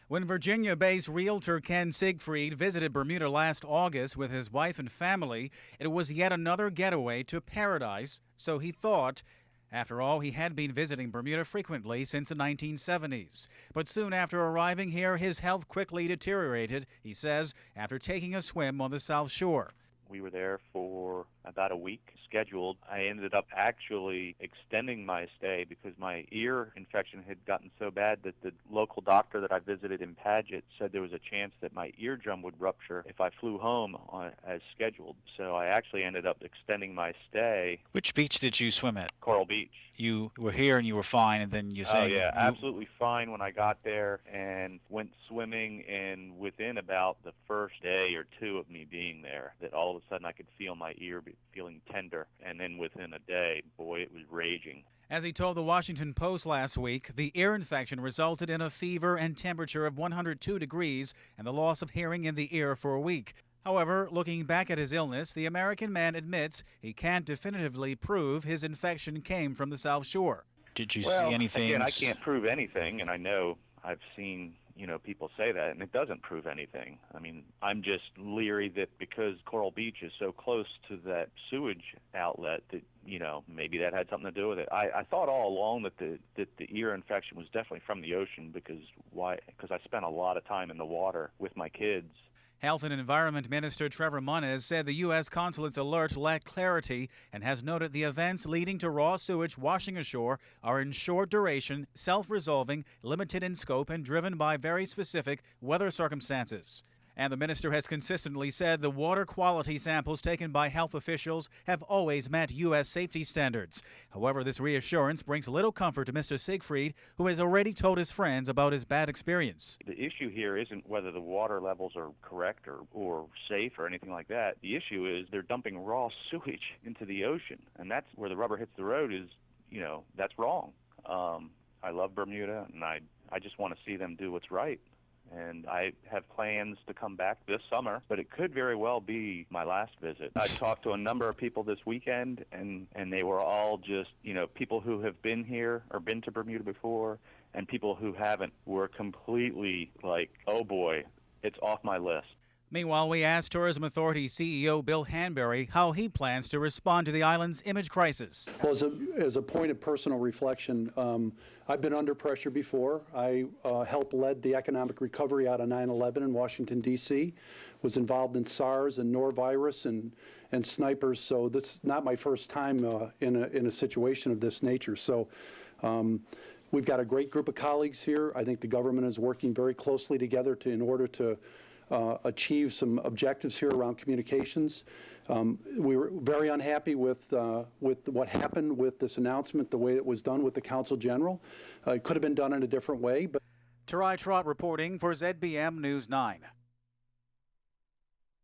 When Virginia-based realtor Ken Siegfried visited Bermuda last August with his wife and family, it was yet another getaway to paradise, so he thought. After all, he had been visiting Bermuda frequently since the 1970s. But soon after arriving here, his health quickly deteriorated, he says, after taking a swim on the South Shore. We were there for about a week scheduled. I ended up actually extending my stay because my ear infection had gotten so bad that the local doctor that I visited in Paget said there was a chance that my eardrum would rupture if I flew home as scheduled. So I actually ended up extending my stay. Which beach did you swim at? Coral Beach. You were here and you were fine, and then you say... Oh, yeah, absolutely fine when I got there and went swimming, and within about the first day or two of me being there, that all of a sudden I could feel my ear feeling tender, and then within a day, boy, it was raging. As he told the Washington Post last week, the ear infection resulted in a fever and temperature of 102 degrees and the loss of hearing in the ear for a week. However, looking back at his illness, the American man admits he can't definitively prove his infection came from the South Shore. Did you see anything? Again, I can't prove anything, and I know I've seen people say that, and it doesn't prove anything. I mean, I'm just leery that because Coral Beach is so close to that sewage outlet that, maybe that had something to do with it. I thought all along that the ear infection was definitely from the ocean because I spent a lot of time in the water with my kids. Health and Environment Minister Trevor Moniz said the U.S. consulate's alert lacked clarity and has noted the events leading to raw sewage washing ashore are in short duration, self-resolving, limited in scope, and driven by very specific weather circumstances. And the minister has consistently said the water quality samples taken by health officials have always met U.S. safety standards. However, this reassurance brings little comfort to Mr. Siegfried, who has already told his friends about his bad experience. The issue here isn't whether the water levels are correct or safe or anything like that. The issue is they're dumping raw sewage into the ocean, and that's where the rubber hits the road is, that's wrong. I love Bermuda, and I just want to see them do what's right. And I have plans to come back this summer, but it could very well be my last visit. I talked to a number of people this weekend, and they were all just, people who have been here or been to Bermuda before, and people who haven't were completely like, oh boy, it's off my list. Meanwhile, we asked Tourism Authority CEO Bill Hanbury how he plans to respond to the island's image crisis. Well, as a point of personal reflection, I've been under pressure before. I helped lead the economic recovery out of 9/11 in Washington, D.C., was involved in SARS and norovirus and snipers, so this is not my first time in a situation of this nature. So we've got a great group of colleagues here. I think the government is working very closely together in order to achieve some objectives here around communications. We were very unhappy with what happened with this announcement, the way it was done with the Consul General. It could have been done in a different way. But Tarai Trott reporting for ZBM News 9.